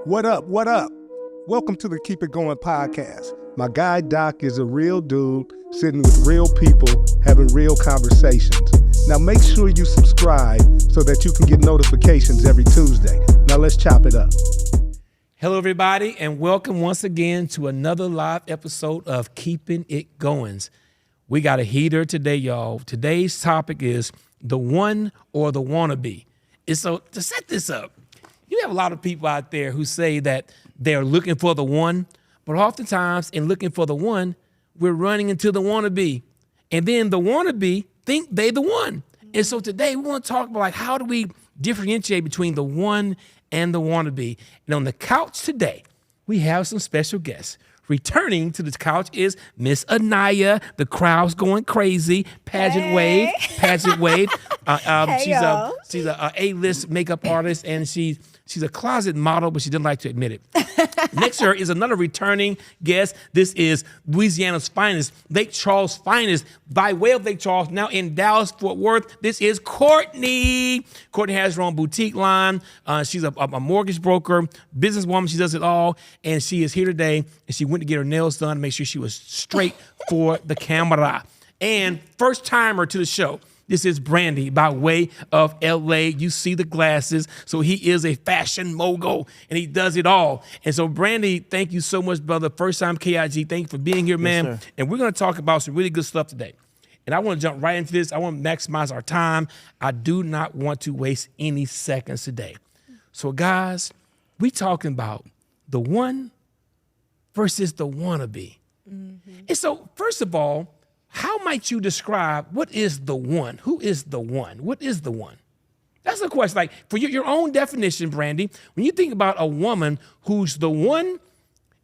What up? What up? Welcome to the Keep It Going podcast. My guy Doc is a real dude sitting with real people having real conversations. Now make sure you subscribe so that you can get notifications every Tuesday. Now let's chop it up. Hello, everybody, and welcome once again to another live episode of Keeping It Goines. We got a heater today, y'all. Today's topic is the one or the wannabe. And so to set this up, you have a lot of people out there who say that they're looking for the one, but oftentimes in looking for the one, we're running into the wannabe. And then the wannabe think they the one. And so today we want to talk about how do we differentiate between the one and the wannabe. And on the couch today, we have some special guests. Returning to the couch is Miss Anaya. The crowd's going crazy. Pageant wave. She's a A-list makeup artist, and she's a closet model, but she didn't like to admit it. Next to her is another returning guest. This is Louisiana's finest, Lake Charles' finest, by way of Lake Charles, now in Dallas, Fort Worth. This is Courtney. Courtney has her own boutique line. She's a mortgage broker, businesswoman. She does it all, and she is here today, and she went to get her nails done to make sure she was straight for the camera. And first timer to the show. This is Brandee by way of LA. You see the glasses. So he is a fashion mogul and he does it all. And so Brandee, thank you so much, brother. First time KIG. Thank you for being here, man. Yes, sir. And we're going to talk about some really good stuff today. And I want to jump right into this. I want to maximize our time. I do not want to waste any seconds today. So guys, we talking about the one versus the wannabe. Mm-hmm. And so first of all, how might you describe what is the one? Who is the one? What is the one? That's the question. Like for your own definition, Brandee, when you think about a woman who's the one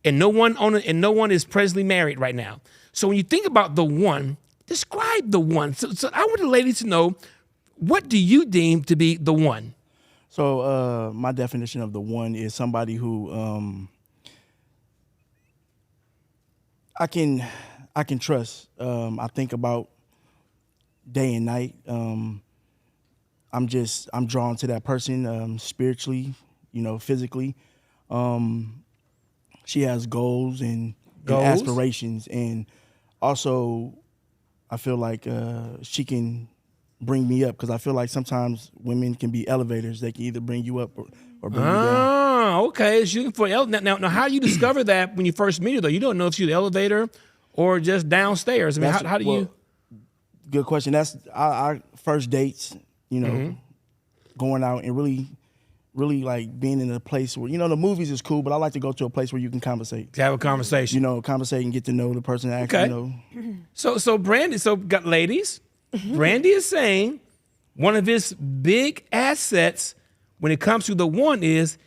and no one is presently married right now. So when you think about the one, describe the one. So I want the ladies to know, what do you deem to be the one? So my definition of the one is somebody who I can trust. I think about day and night. I'm drawn to that person spiritually, physically. She has goals and aspirations, and also I feel like she can bring me up, because I feel like sometimes women can be elevators. They can either bring you up or bring you down. Oh, okay. She's looking for now. How do you discover that when you first meet her, though? You don't know if she's the elevator or just downstairs. I mean, how do you? Good question. That's our first dates, going out and really like being in a place where, the movies is cool, but I like to go to a place where you can conversate. To have a conversation. Conversate and get to know the person. Actually, okay. So Brandee, got ladies, Brandee is saying one of his big assets when it comes to the one is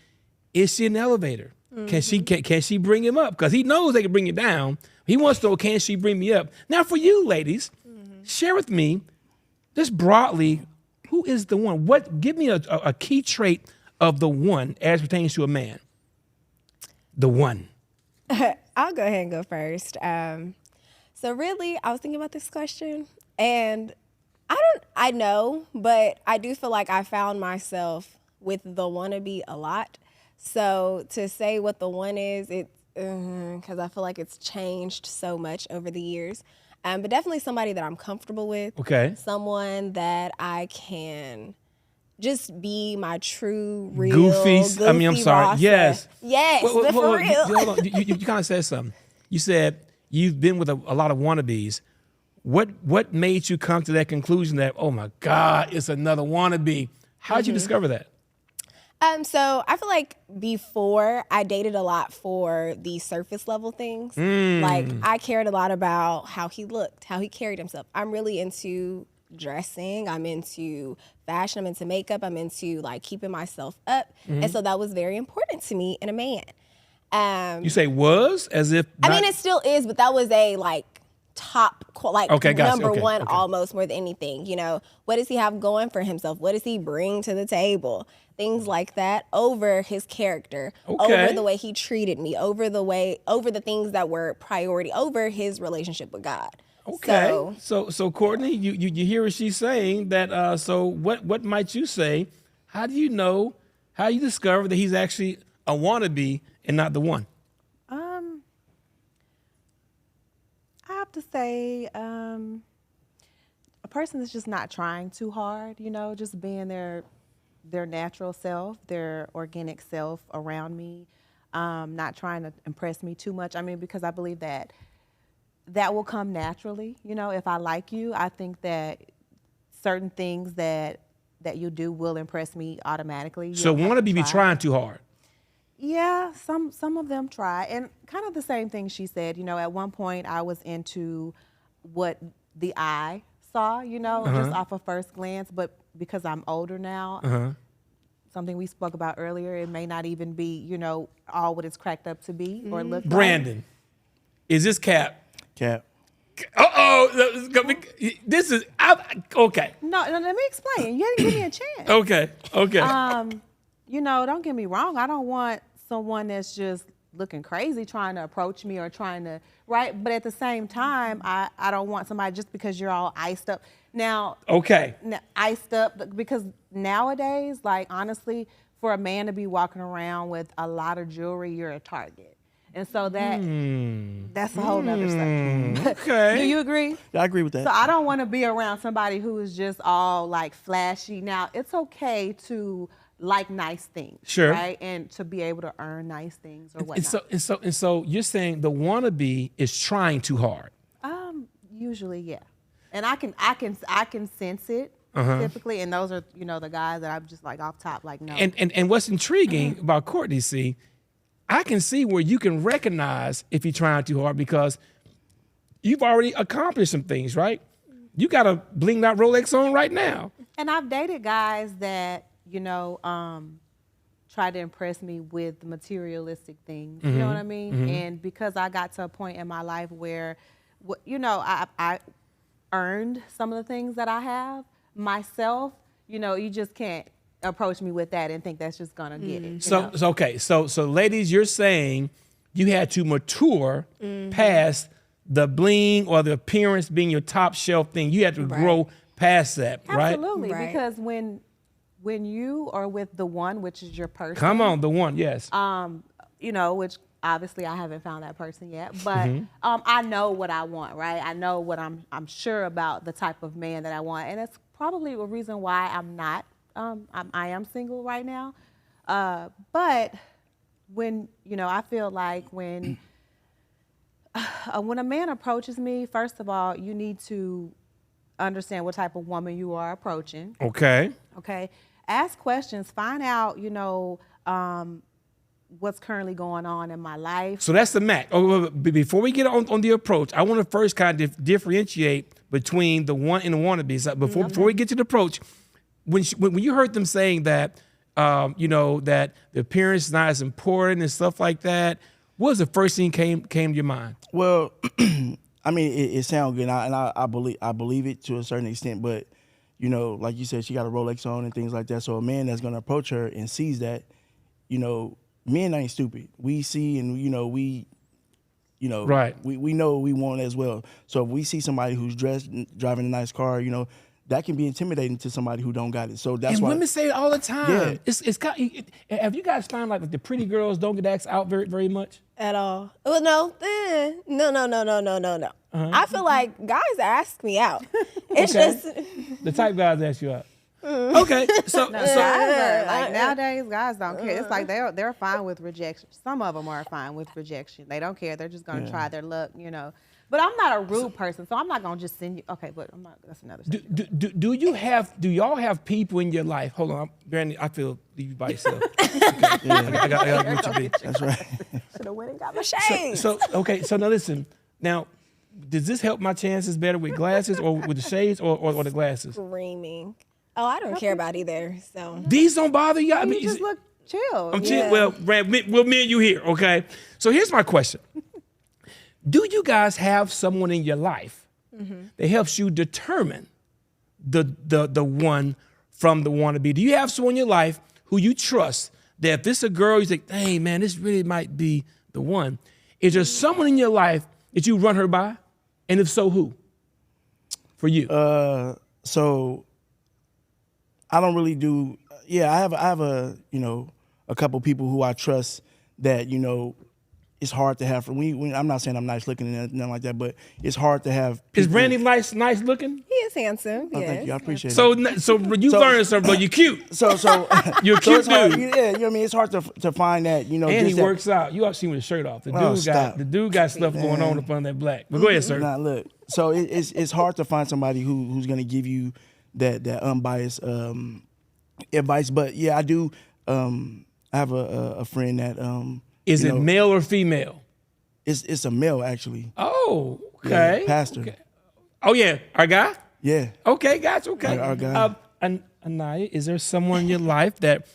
she an elevator? Mm-hmm. Can she bring him up? Because he knows they can bring you down. He wants to know, can she bring me up? Now, for you ladies, share with me, just broadly, who is the one? Give me a key trait of the one as pertains to a man. The one. I'll go ahead and go first. So really, I was thinking about this question, and I know, but I do feel like I found myself with the wannabe a lot. So to say what the one is, because I feel like it's changed so much over the years. But definitely somebody that I'm comfortable with. Okay. Someone that I can just be my true, real, goofy I'm sorry. Rasta. Yes. Yes, but for real. Hold on. You kind of said something. You said you've been with a lot of wannabes. What made you come to that conclusion that, oh my God, it's another wannabe? How did you discover that? So I feel like before I dated a lot for the surface level things. Like I cared a lot about how he looked, how he carried himself. I'm really into dressing. I'm into fashion. I'm into makeup. I'm into like keeping myself up. And so that was very important to me in a man. You say was as if I mean, it still is, but that was a like top, like number one almost more than anything. What does he have going for himself? What does he bring to the table? Things like that over his character, over the way he treated me, over the things that were priority, over his relationship with God. Okay. So Courtney, you hear what she's saying that. So what might you say? How do you know? How you discover that he's actually a wannabe and not the one? I have to say, a person that's just not trying too hard, just being their natural self, their organic self around me, not trying to impress me too much. I mean, because I believe that will come naturally. If I like you, I think that certain things that you do will impress me automatically. So wannabe be trying too hard. Yeah, some of them try. And kind of the same thing she said, at one point I was into what the eye saw, just off of first glance, but because I'm older now, something we spoke about earlier, it may not even be, all what it's cracked up to be or look like. Brandon, is this cap? Cap. Uh-oh, this is, okay. No, let me explain. You didn't give me a chance. Okay. Don't get me wrong. I don't want someone that's just looking crazy trying to approach me or trying to, right? But at the same time, I don't want somebody just because you're all iced up. Now, iced up, because nowadays, like, honestly, for a man to be walking around with a lot of jewelry, you're a target. And so that's a whole nother stuff. Okay. Do you agree? Yeah, I agree with that. So I don't want to be around somebody who is just all like flashy. Now, it's okay to like nice things, sure, right? And to be able to earn nice things or whatnot. And so you're saying the wannabe is trying too hard. Usually, yeah. And I can sense it typically, and those are the guys that I'm just like off top, like no. And what's intriguing about Courtney, see, I can see where you can recognize if you're trying too hard because you've already accomplished some things, right? You got a blinged out Rolex on right now. And I've dated guys that try to impress me with materialistic things. You know what I mean? And because I got to a point in my life where, I earned some of the things that I have myself, you just can't approach me with that and think that's just gonna get it. So ladies, you're saying you had to mature past the bling or the appearance being your top shelf thing. You had to grow past that, right? Absolutely, because when you are with the one, which is your person. Come on, the one, yes. Which obviously I haven't found that person yet, but I know what I want, right? I know what I'm sure about the type of man that I want, and it's probably a reason why I'm not. I am single right now, but when I feel like when a man approaches me, first of all, you need to understand what type of woman you are approaching. Okay. Ask questions. Find out, what's currently going on in my life. So that's the match. Before we get on the approach, I want to first kind of differentiate between the one and the wannabe. So before we get to the approach, when you heard them saying that, that the appearance is not as important and stuff like that, what was the first thing came to your mind? Well, I mean, it sounds good, and I believe it to a certain extent. But like you said, she got a Rolex on and things like that. So a man that's gonna approach her and sees that, men ain't stupid. We see and right. We know what we want as well. So if we see somebody who's dressed, driving a nice car, that can be intimidating to somebody who don't got it. So that's why women say it all the time. Yeah. It's have you guys found like the pretty girls don't get asked out very, very much? At all. Well, no. No. I feel like guys ask me out. It's just the type guys ask you out. Okay, so like nowadays, guys don't care. It's like they're fine with rejection. Some of them are fine with rejection. They don't care. They're just gonna try their luck, But I'm not a rude person, so I'm not gonna just send you. Okay, but I'm not. That's another. Do y'all have people in your life? Hold on, Brandee. I feel you by yourself. Okay. I got what you be. That's right. should have went and got my shades. So now listen. Now, does this help my chances better with glasses or with the shades or the glasses? Screaming. Oh, I don't care about either. So these don't bother you. I mean, You just look chill. I'm chill. Well, me and you here, okay? So here's my question. Do you guys have someone in your life that helps you determine the one from the wannabe? Do you have someone in your life who you trust that if this is a girl, you think, hey, man, this really might be the one? Is there someone in your life that you run her by? And if so, who? For you. So I don't really do. Yeah, I have a a couple people who I trust that, you know, it's hard to have. I'm not saying I'm nice looking and nothing like that, but it's hard to have people. Is Brandee nice looking? He is handsome. Oh, yes. thank you. I appreciate it. So you learning something, but you cute. So You're a cute it's hard, dude. yeah, you know what I mean? It's hard to find that, you know. And just he that, works out. You ought to see him with his shirt off. Oh, stop. The dude got stuff going on up on that black. But go ahead, sir. Nah, look. So it's hard to find somebody who's gonna give you that unbiased advice. But yeah, I do. I have a friend that Is you it know, male or female? It's a male actually. Oh, okay. Yeah, pastor. Okay. Oh yeah, our guy. Yeah. Okay, gotcha. Okay. Our guy. Anaya, is there someone in your life that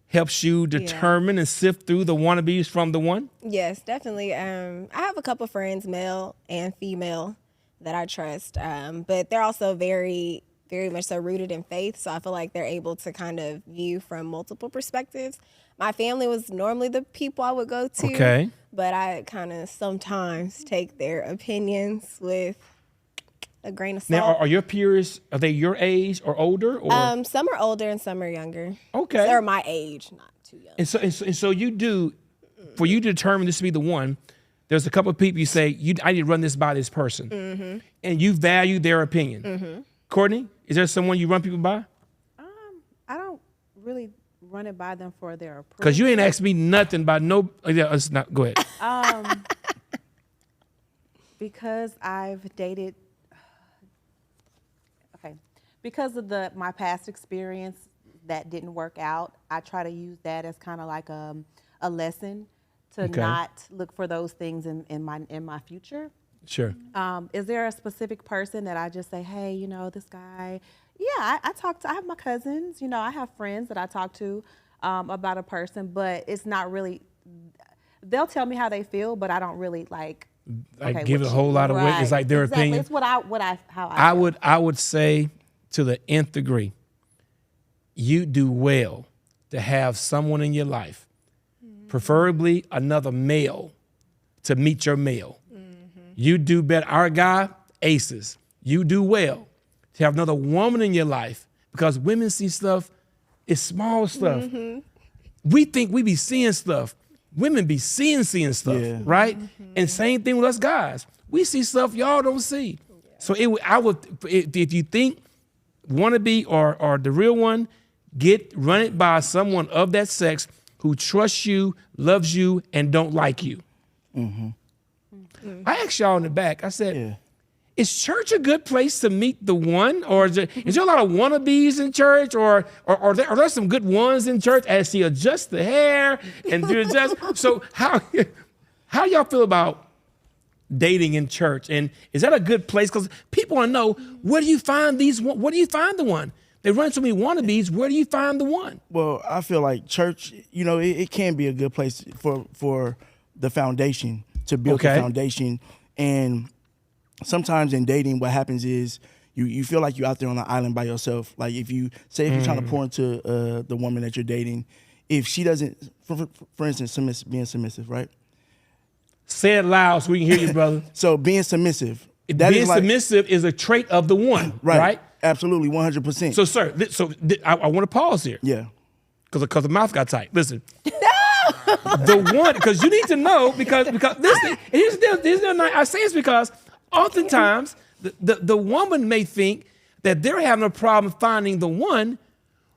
helps you determine and sift through the wannabes from the one? Yes, definitely. I have a couple friends, male and female, that I trust, but they're also very, very much so rooted in faith. So I feel like they're able to kind of view from multiple perspectives. My family was normally the people I would go to, Okay. but I kind of sometimes take their opinions with a grain of salt. Now, are your peers, are they your age or older? Or? Some are older and some are younger. Okay. They're my age, not too young. And so you do, for you to determine this to be the one, there's a couple of people you say, I need to run this by this person. And you value their opinion. Courtney, is there someone you run people by? I don't really run it by them for their approval. Because you ain't asked me nothing about no. It's not, go ahead. Because I've dated. Okay, because of my past experience that didn't work out, I try to use that as kind of like a lesson to not look for those things in my future. Sure. Is there a specific person that I just say, hey, you know, this guy? Yeah, I have my cousins, you know, I have friends that I talk to about a person, but it's not really, they'll tell me how they feel, but I don't really like give it a whole lot of weight. It's like their opinion. It's how I feel. I would say to the nth degree, you do well to have someone in your life, preferably another male, to meet your male. You do better. Our guy, aces. You do well to have another woman in your life because women see stuff, it's small stuff. We think we be seeing stuff. Women be seeing stuff, right? And same thing with us guys. We see stuff y'all don't see. So if you think wannabe or the real one, run it by someone of that sex who trusts you, loves you, and don't like you. I asked y'all in the back, I said, is church a good place to meet the one? Or is there a lot of wannabes in church? Or are there some good ones in church as she adjusts the hair and do adjust? So how y'all feel about dating in church? And is that a good place? Because people want to know, where do you find the one? They run so many wannabes, where do you find the one? Well, I feel like church, you know, it can be a good place for the foundation, to build the foundation. And sometimes in dating, what happens is you feel like you're out there on an island by yourself. Like if you're trying to pour into the woman that you're dating, if she doesn't, for instance, being submissive, right? Say it loud so we can hear you, brother. So being submissive. Submissive is a trait of the one, right? Absolutely, 100%. So, sir, I want to pause here. Yeah. Because the mouth got tight. Listen. The one, because you need to know, because here's the deal. I say this because oftentimes the woman may think that they're having a problem finding the one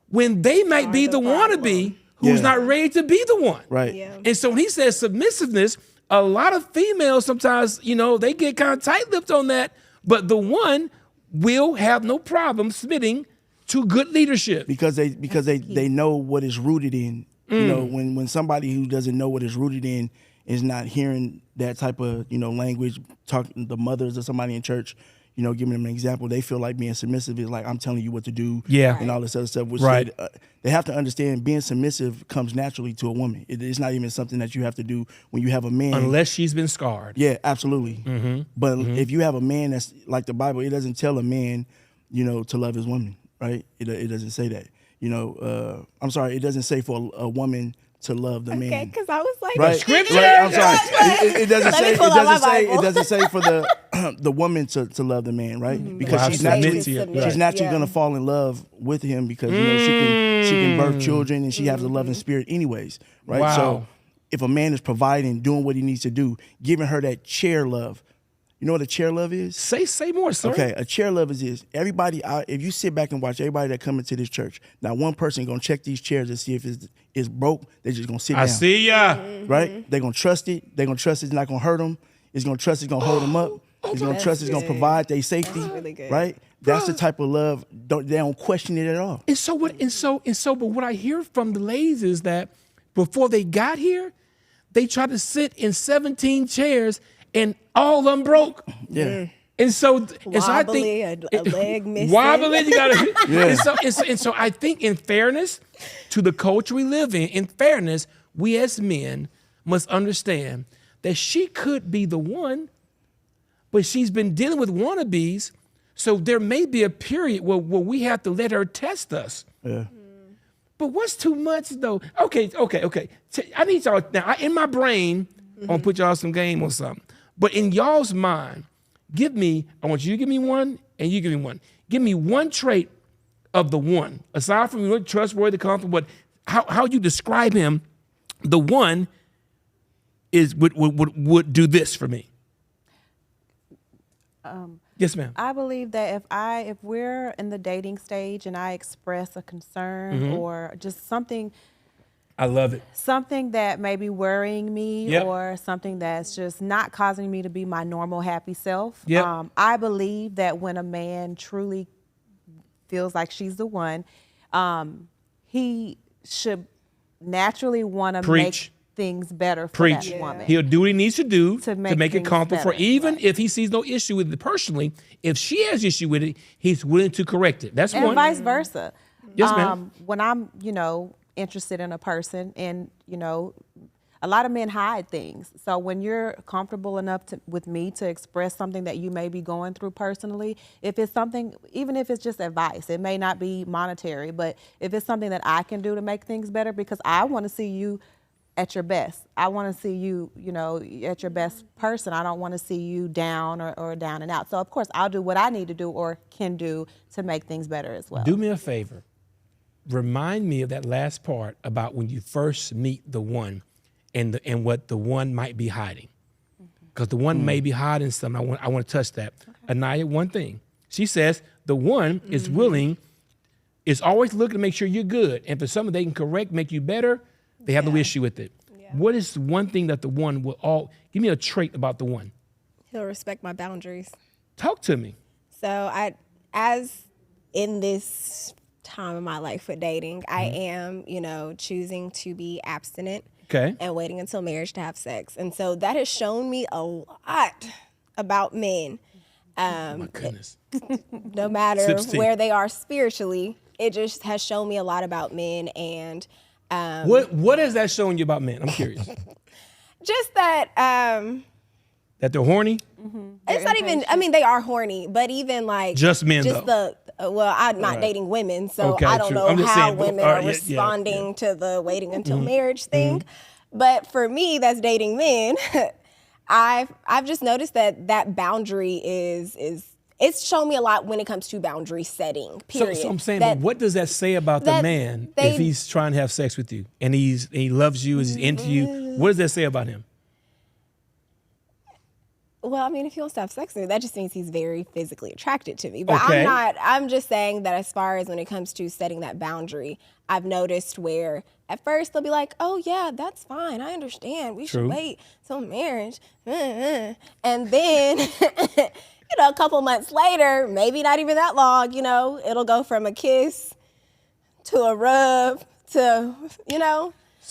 when they might be the wannabe who's not ready to be the one. Right. Yeah. And so when he says submissiveness, a lot of females sometimes, you know, they get kind of tight-lipped on that, but the one will have no problem submitting to good leadership. Because they know what is rooted in. You know, when somebody who doesn't know what is rooted in is not hearing that type of, you know, language, talking the mothers or somebody in church, you know, giving them an example, they feel like being submissive is like, I'm telling you what to do, and all this other stuff. Which they have to understand being submissive comes naturally to a woman. It's not even something that you have to do when you have a man. Unless she's been scarred. Yeah, absolutely. But if you have a man that's like the Bible, it doesn't tell a man, you know, to love his woman, right? It doesn't say that. You know, I'm sorry, it doesn't say for a woman to love the man. Okay, because I was like, Right. Scripture? Right, I'm sorry. It doesn't Let me say. It pull out my doesn't say. It Bible. doesn't say for the woman to love the man, right? Because Wow, she's submit naturally to you. Submit, she's naturally yeah. going to fall in love with him because she can birth children and she has a loving spirit anyways, right? Wow. So if a man is providing, doing what he needs to do, giving her that chair love. You know what a chair love is? Say more, sir. Okay, a chair love is this. Everybody, if you sit back and watch everybody that come into this church, not one person gonna check these chairs to see if it's broke. They're just gonna sit down. I see ya. Right? They're gonna trust it. They're gonna trust it's not gonna hurt them. It's gonna trust it's gonna hold them up. It's gonna trust it's gonna provide their safety. That's really good. Right? That's the type of love. They don't question it at all. And so what? But what I hear from the ladies is that before they got here, they tried to sit in 17 chairs and all of them broke. Yeah. And so I Wobbly, think a leg missing. wobbly, you gotta. Yeah. And so I think, in fairness to the culture we live in fairness, we as men must understand that she could be the one, but she's been dealing with wannabes. So there may be a period where we have to let her test us. Yeah. But what's too much though? Okay. I need y'all now. In my brain, I'm gonna put y'all some game on something. But in y'all's mind, I want you to give me one, and you give me one. Give me one trait of the one, aside from really trustworthy, comfortable. But how you describe him, the one would do this for me. Yes, ma'am. I believe that if we're in the dating stage and I express a concern or just something I love it. something that may be worrying me Yep. or something that's just not causing me to be my normal happy self. Yep. I believe that when a man truly feels like she's the one, he should naturally want to Preach. make things better for Preach. that woman. He'll do what he needs to do To to make make it things comfortable for better. even Right. if he sees no issue with it personally. If she has issue with it, he's willing to correct it. That's And one. vice versa. Yes, ma'am. When I'm, interested in a person and, a lot of men hide things. So when you're comfortable enough with me to express something that you may be going through personally, if it's something, even if it's just advice, it may not be monetary, but if it's something that I can do to make things better, because I want to see you at your best. I want to see you, at your best person. I don't want to see you down or down and out. So of course I'll do what I need to do or can do to make things better as well. Do me a favor. Remind me of that last part about when you first meet the one and what the one might be hiding. Because the one may be hiding something. I want to touch that. Okay. Anaya, one thing. She says the one is willing, is always looking to make sure you're good. And for something they can correct, make you better, they have no issue with it. Yeah. What is one thing that the one will give me a trait about the one? He'll respect my boundaries. Talk to me. So as in this time of my life with dating, I am, choosing to be abstinent. Okay. And waiting until marriage to have sex. And so that has shown me a lot about men. Oh my goodness. No matter where they are spiritually, it just has shown me a lot about men. And what has that shown you about men? I'm curious. Just that that they're horny? It's not even, they are horny, but even like just men though. I'm not dating women, so okay, I don't know how women are responding to the waiting until marriage thing. But for me, that's dating men. I've just noticed that boundary is it's shown me a lot when it comes to boundary setting. Period. So I'm saying, but what does that say about the man if he's trying to have sex with you and he loves you, is into you? What does that say about him? Well, if he wants to have sex with me, that just means he's very physically attracted to me. But okay. I'm just saying that as far as when it comes to setting that boundary, I've noticed where at first they'll be like, oh yeah, that's fine. I understand. We should wait till marriage. And then, a couple months later, maybe not even that long, it'll go from a kiss to a rub to,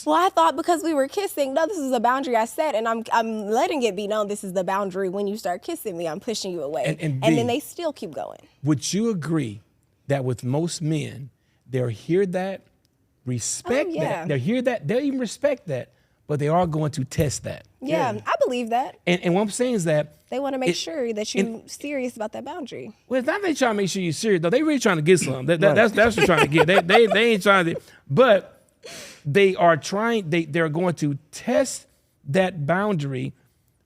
well, I thought because we were kissing, no, this is a boundary I set, and I'm letting it be known this is the boundary. When you start kissing me, I'm pushing you away. And then they still keep going. Would you agree that with most men, they'll hear that, respect that, they'll hear that, they'll even respect that, but they are going to test that? Yeah. I believe that. And what I'm saying is that they want to make sure that you're serious about that boundary. Well, it's not they trying to make sure you're serious, though. They really trying to get something. That's what they're trying to get. They ain't trying to, but they're going to test that boundary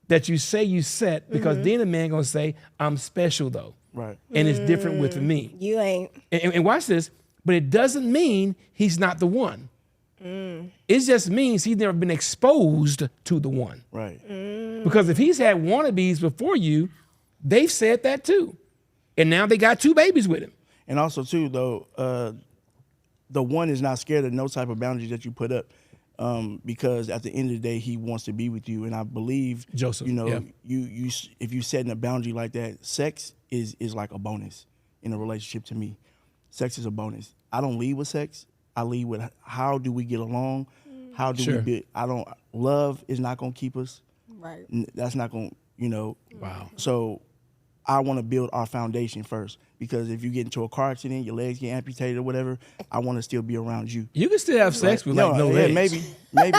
that you say you set, because then a man gonna say, I'm special though. Right. And it's different with me. You ain't. And watch this, but it doesn't mean he's not the one. It just means he's never been exposed to the one. Right. Because if he's had wannabes before you, they've said that too. And now they got 2 babies with him. And also too, though, the one is not scared of no type of boundaries that you put up, because at the end of the day, he wants to be with you. And I believe, Joseph, you know, yeah. you if you setting a boundary like that, sex is like a bonus in a relationship to me. Sex is a bonus. I don't lead with sex. I lead with how do we get along? How do we build? Love is not going to keep us. Right. That's not going to, you know. Wow. So I want to build our foundation first, because if you get into a car accident, your legs get amputated or whatever, I want to still be around you. You can still have sex with like no legs. Maybe.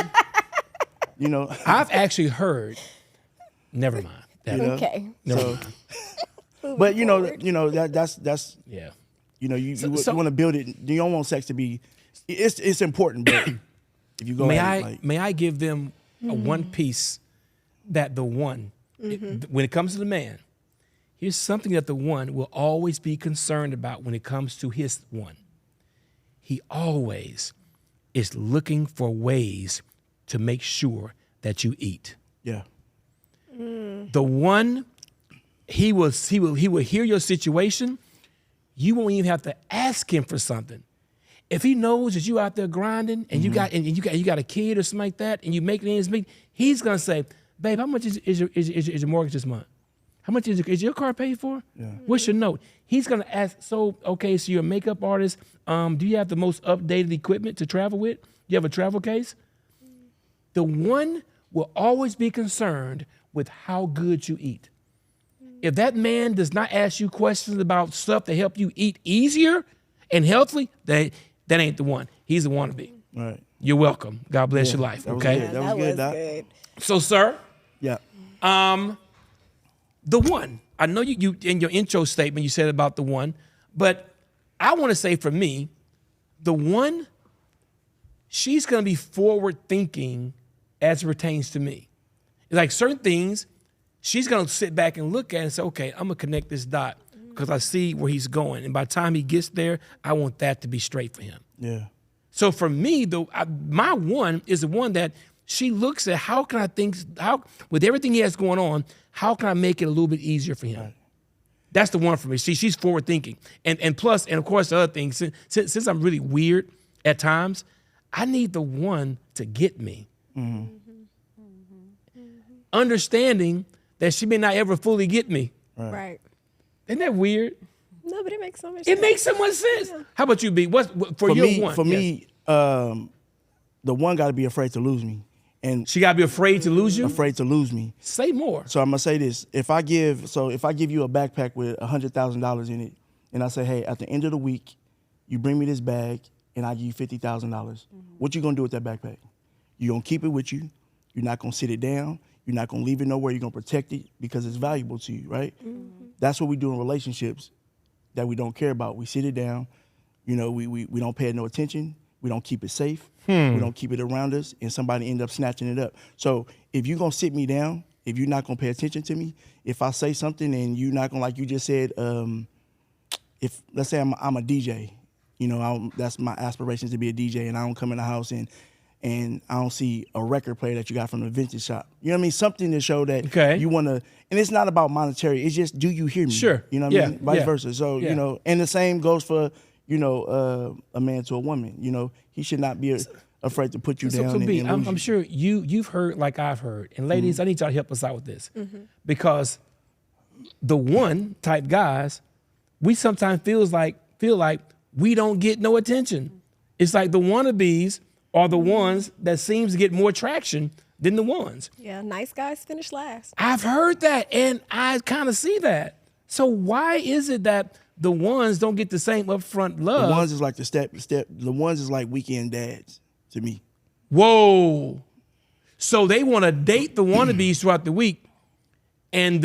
You know. I've actually heard, never mind. You know? Okay. Never mind. But you know that's Yeah. you know you want to build it. You don't want sex to be. It's important, but if you go may I give them a one piece that the one, when it comes to the man, here's something that the one will always be concerned about when it comes to his one. He always is looking for ways to make sure that you eat. Yeah. The one, he will hear your situation. You won't even have to ask him for something. If he knows that you out there grinding and you got a kid or something like that, and you make ends meet, he's gonna say, "Babe, how much is your mortgage this month? How much is your car paid for? Yeah. What's your note?" He's gonna ask. So okay, so you're a makeup artist. Do you have the most updated equipment to travel with? You have a travel case? The one will always be concerned with how good you eat. If that man does not ask you questions about stuff to help you eat easier and healthily, that ain't the one. He's the wannabe. All right. You're welcome. God bless your life. That was Okay. good. That was good, Doc. So, sir, Yeah. the one. I know you in your intro statement you said about the one, but I want to say for me, the one, she's going to be forward thinking as it pertains to me. Like certain things, she's going to sit back and look at it and say, okay, I'm going to connect this dot because I see where he's going. And by the time he gets there, I want that to be straight for him. Yeah. So for me, my one is the one that she looks at, how can I think, with everything he has going on, how can I make it a little bit easier for him? Right. That's the one for me. See, she's forward thinking. And plus, and of course, the other thing, since I'm really weird at times, I need the one to get me. Mm-hmm. Understanding that she may not ever fully get me. Right. Isn't that weird? No, but it makes so much sense. sense. It makes so much sense. Yeah. How about you, B? What for your one? For me, the one got to be afraid to lose me. And she got to be afraid to lose you? Afraid to lose me. Say more. So I'm going to say this. If I give you a backpack with $100,000 in it, and I say, hey, at the end of the week, you bring me this bag, and I give you $50,000, what you going to do with that backpack? You going to keep it with you. You're not going to sit it down. You're not going to leave it nowhere. You're going to protect it because it's valuable to you, right? Mm-hmm. That's what we do in relationships that we don't care about. We sit it down. You know, we don't pay it no attention. We don't keep it safe. We don't keep it around us, and somebody end up snatching it up. So if you're going to sit me down, if you're not going to pay attention to me, if I say something and you're not going to, like you just said, if let's say I'm a DJ, you know, that's my aspirations to be a DJ, and I don't come in the house and I don't see a record player that you got from the vintage shop. You know what I mean? Something to show that you want to, and it's not about monetary. It's just, do you hear me? Sure. You know what I mean? Vice versa. So, you know, and the same goes for, you know, a man to a woman. You know, he should not be afraid to put you down. So B, I'm sure you've heard like I've heard. And ladies, I need y'all to help us out with this. Because the one type guys, we sometimes feel like we don't get no attention. It's like the wannabes are the ones that seems to get more traction than the ones. Yeah, nice guys finish last. I've heard that, and I kind of see that. So why is it that the ones don't get the same upfront love? The ones is like the step. The ones is like weekend dads to me. Whoa. So they want to date the wannabes throughout the week, and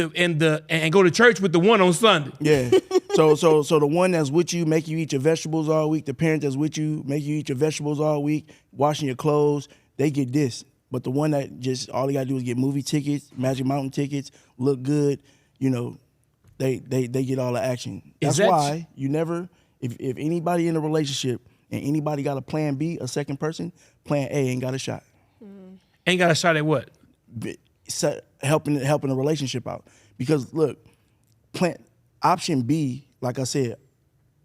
go to church with the one on Sunday. Yeah. So the one that's with you, make you eat your vegetables all week. The parent that's with you, make you eat your vegetables all week, washing your clothes. They get this. But the one that just all they gotta do is get movie tickets, Magic Mountain tickets, look good. You know, they get all the action. That's why you never. If anybody in a relationship and anybody got a plan B, a second person, plan A ain't got a shot. Ain't got a shot at what? Helping the relationship out. Because look, option B, like I said,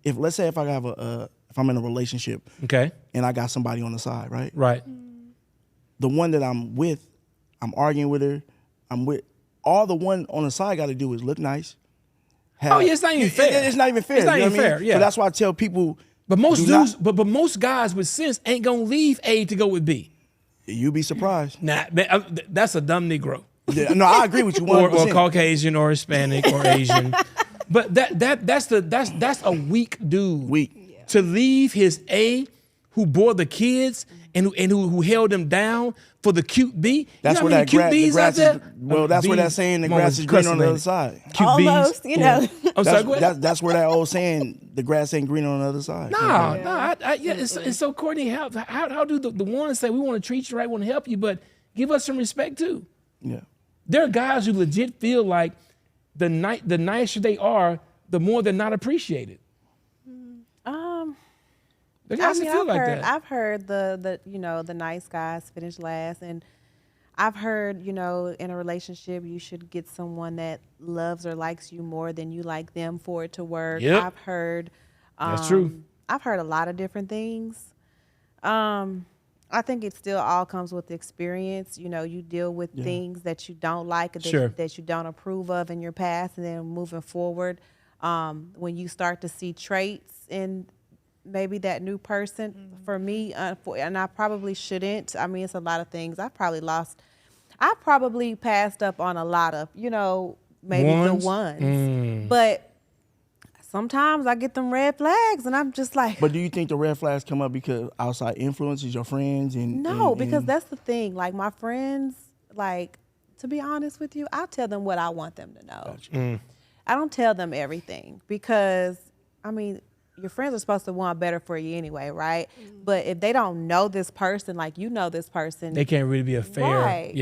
if I have if I'm in a relationship, okay, and I got somebody on the side, right? Right. The one that I'm with, I'm arguing with her. All the one on the side got to do is look nice. It's not even fair. It's not even fair. It's not even fair. Yeah. But that's why I tell people. But most dudes, but most guys with sense ain't gonna leave A to go with B. You'd be surprised. Nah, that's a dumb Negro. Yeah, no, I agree with you 100%. or Caucasian or Hispanic or Asian. But that's a weak dude. Weak. To leave his A, who bore the kids and who held him down for the cute B. That's you know where the grass is. Well, that's where that saying, the grass is green on the other side. Cute Almost, B's. you know. I'm sorry, go ahead. That's where that old saying, the grass ain't green on the other side. And so Courtney, how do the ones say we want to treat you right, want to help you, but give us some respect too? Yeah. There are guys who legit feel like the nicer they are, the more they're not appreciated. The guys who feel like that. I've heard the nice guys finish last, and I've heard, in a relationship you should get someone that loves or likes you more than you like them for it to work. Yep. I've heard that's true. I've heard a lot of different things. I think it still all comes with experience. You deal with things that you don't like, that you don't approve of in your past, and then moving forward, when you start to see traits in maybe that new person, for me, and I probably shouldn't. I mean, it's a lot of things. I probably passed up on a lot of, maybe the ones. But sometimes I get them red flags, and I'm just like. But do you think the red flags come up because outside influences, your friends? Because that's the thing. Like, my friends, to be honest with you, I'll tell them what I want them to know. Gotcha. I don't tell them everything because, your friends are supposed to want better for you anyway, right? But if they don't know this person like you know this person, they can't really be a fair. Right,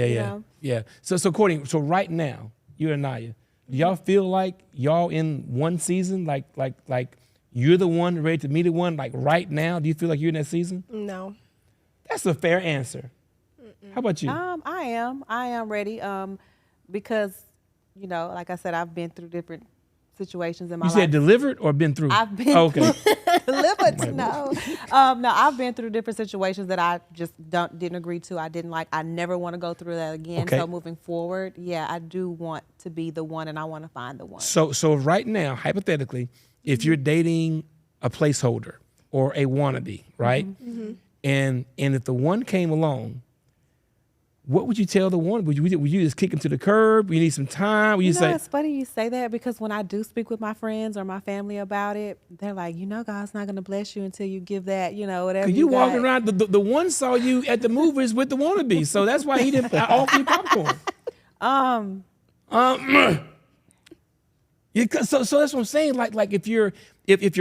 Yeah. So Courtney, right now, you and Anaya, do y'all feel like y'all in one season, like you're the one ready to meet the one, like right now? Do you feel like you're in that season? No. That's a fair answer. How about you? I am ready. Because, like I said, I've been through different situations in my life. You said delivered or been through? I've been delivered. No, I've been through different situations that I just didn't agree to. I didn't like. I never want to go through that again. Okay. So moving forward, I do want to be the one, and I want to find the one. So right now, hypothetically, if you're dating a placeholder or a wannabe, right? And if the one came along, what would you tell the one? Would you just kick him to the curb? You need some time? Would you say? It's funny you say that, because when I do speak with my friends or my family about it, they're like, God's not going to bless you until you give that, whatever. Because you walking around, the one saw you at the movies with the wannabe, so that's why he didn't offer you popcorn. So that's what I'm saying. Like if your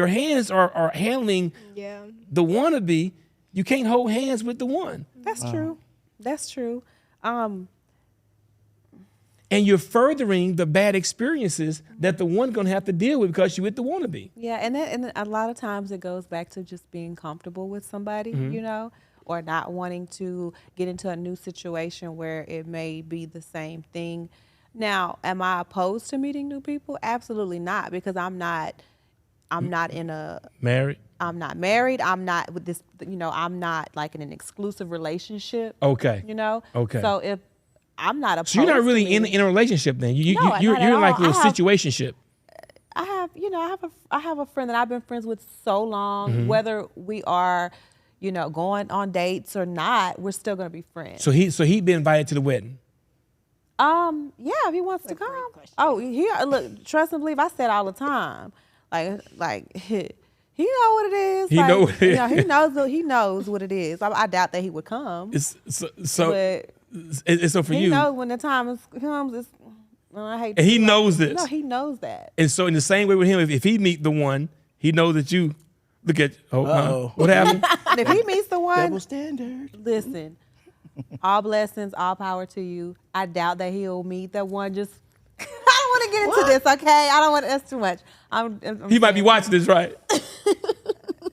hands are handling the wannabe, you can't hold hands with the one. That's true. That's true. And you're furthering the bad experiences that the one gonna have to deal with because you're with the wannabe. Yeah, and a lot of times it goes back to just being comfortable with somebody, or not wanting to get into a new situation where it may be the same thing. Now, am I opposed to meeting new people? Absolutely not, because I'm not in a married. I'm not married. I'm not with this, I'm not like in an exclusive relationship. Okay. Okay. So if I'm not opposed, so you're not really in a relationship then. You're in like a little situationship. I have a friend that I've been friends with so long, whether we are, going on dates or not, we're still gonna be friends. So he'd be invited to the wedding. Yeah, if he wants to come. Oh, look, trust and believe. I say it all the time. Like he know what it is. He knows what it is. I doubt that he would come. So for he you, knows when the time comes. I hate And to he be like- knows this. No, he knows that. And so in the same way with him, if he meet the one, he knows that you look at, Uh-oh. what happened? And if he meets the one, Double standard. listen, all blessings, all power to you. I doubt that he'll meet that one. Just, I don't want to get into this, okay? I don't want, that's too much. I'm He might be watching this, right?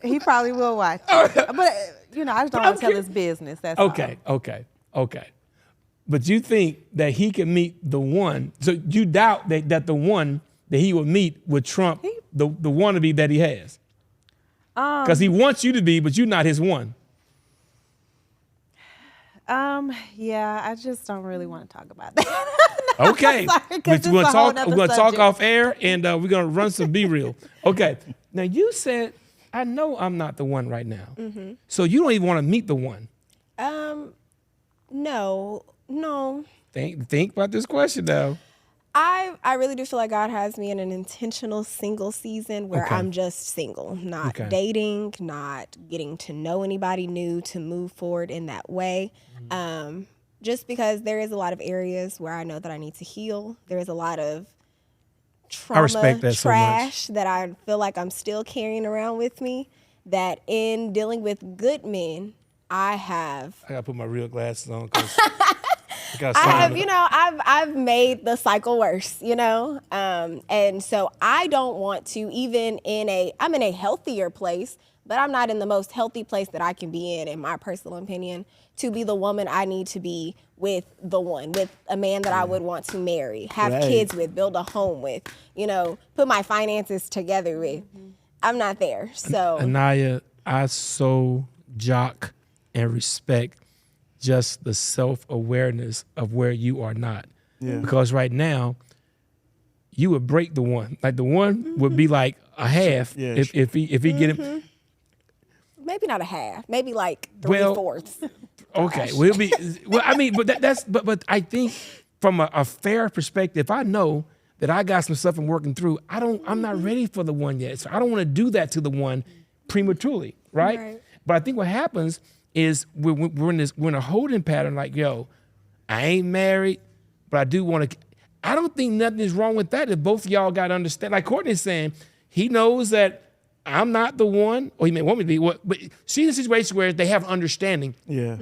He probably will watch. But, you know, I just don't want to tell his business. That's all. Okay. But you think that he can meet the one, so you doubt that the one that he would meet would trump the wannabe that he has? Because he wants you to be, but you're not his one. Yeah, I just don't really want to talk about that. Okay. Sorry, 'cause We're it's a whole nother gonna talk subject. off air, and we're gonna run some Be Real. Okay. Now you said, I know I'm not the one right now. Mm-hmm. So you don't even want to meet the one. No. Think about this question though. I really do feel like God has me in an intentional single season where Okay. I'm just single, not Okay. dating, not getting to know anybody new to move forward in that way. Just because there is a lot of areas where I know that I need to heal. There is a lot of trauma, respect that so much. trash that I feel like I'm still carrying around with me, that in dealing with good men, I gotta put my real glasses on because I've made the cycle worse, and so I don't want to, even I'm in a healthier place, but I'm not in the most healthy place that I can be in my personal opinion, to be the woman I need to be with with a man that I would want to marry, have Right. kids with, build a home with, put my finances together with. I'm not there, so. Anaya, I so jock and respect just the self-awareness of where you are not. Yeah. Because right now, you would break the one. Like the one would be like a half Yeah. if he get him. Maybe not a half, maybe like Well, 3/4. Okay, but I think from a fair perspective, I know that I got some stuff I'm working through. I'm not ready for the one yet, so I don't want to do that to the one prematurely, right? Right. But I think what happens is we're in a holding pattern. Like, yo, I ain't married, but I do want to. I don't think nothing is wrong with that. If both of y'all got to understand, like Courtney's saying, he knows that I'm not the one, or he may want me to be. But she's in a situation where they have understanding. Yeah.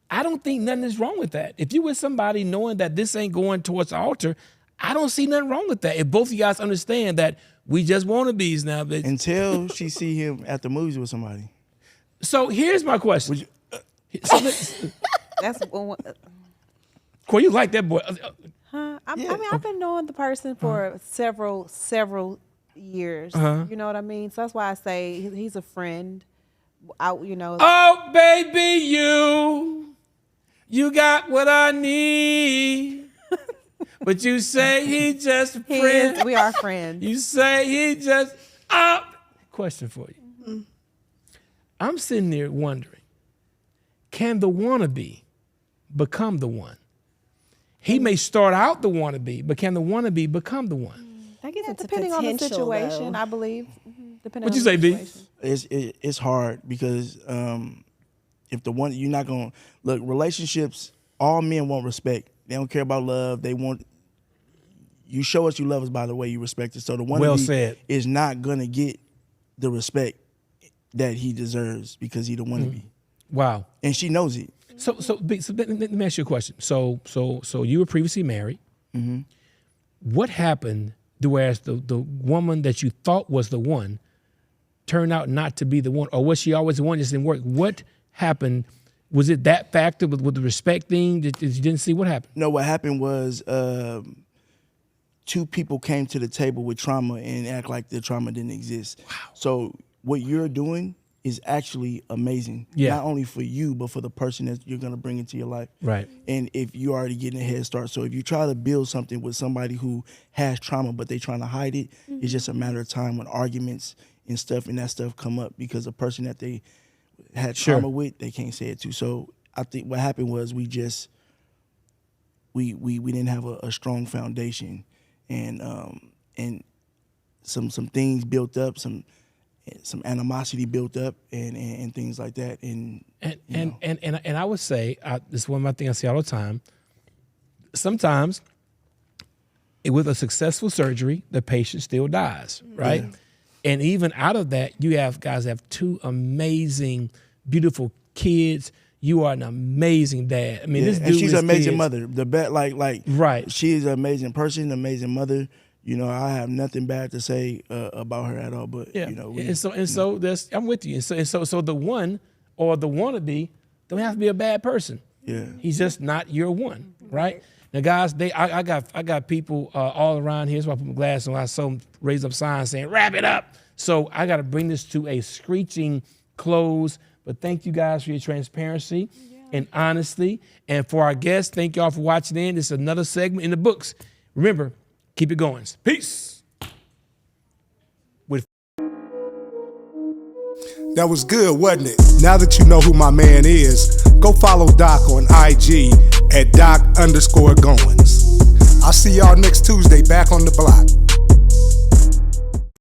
I don't think nothing is wrong with that. If you with somebody knowing that this ain't going towards the altar, I don't see nothing wrong with that. If both of you guys understand that we just wannabes now, bitch. Until she see him at the movies with somebody. So here's my question. That's Corey, you like that boy? I mean, I've been knowing the person for several years. You know what I mean? So that's why I say he's a friend. Oh, baby, you got what I need. But you say he just a friend. We are friends. You say he just Question for you. I'm sitting there wondering, can the wannabe become the one? He may start out the wannabe, but can the wannabe become the one? I guess it's Depending on the situation, though. I believe. Depending What on you the say, B? situation. It's hard because if the one, you're not gonna look, relationships, all men want respect. They don't care about love. They want, you show us you love us by the way you respect us. So the one Well said. is not gonna get the respect that he deserves because he the wannabe. Wow. And she knows it. So let me ask you a question. So you were previously married. Mm-hmm. What happened whereas the woman that you thought was the one turned out not to be the one, or was she always the one that just didn't work? What happened? Was it that factor with the respect thing that you didn't see? What happened? No, what happened was two people came to the table with trauma and act like the trauma didn't exist. Wow. So what you're doing is actually amazing. Yeah. Not only for you, but for the person that you're going to bring into your life. Right. And if you're already getting a head start. So if you try to build something with somebody who has trauma, but they're trying to hide it, it's just a matter of time when arguments and that stuff come up, because the person that they had trauma with, they can't say it to. So I think what happened was we didn't have a strong foundation, and some things built up, some animosity built up, and things like that. And I would say this is one of my things I say all the time. Sometimes with a successful surgery, the patient still dies, right? And even out of that, you have guys that have 2 amazing, beautiful kids. You are an amazing dad. I mean, this dude and she's with an amazing kids, mother. The bet, like, right? She's an amazing person, amazing mother. You know, I have nothing bad to say about her at all. But Yeah. you know, so there's, I'm with you. And so the one or the wannabe don't have to be a bad person. Yeah. He's just not your one, right? Now, guys, I got people all around here. So I put my glasses on. I saw them raise up signs saying, wrap it up. So I got to bring this to a screeching close. But thank you guys for your transparency and honesty. And for our guests, thank y'all for watching in. This is another segment in the books. Remember, keep it going. Peace. That was good, wasn't it? Now that you know who my man is, go follow Doc on IG at Doc_Goines. I'll see y'all next Tuesday back on the block.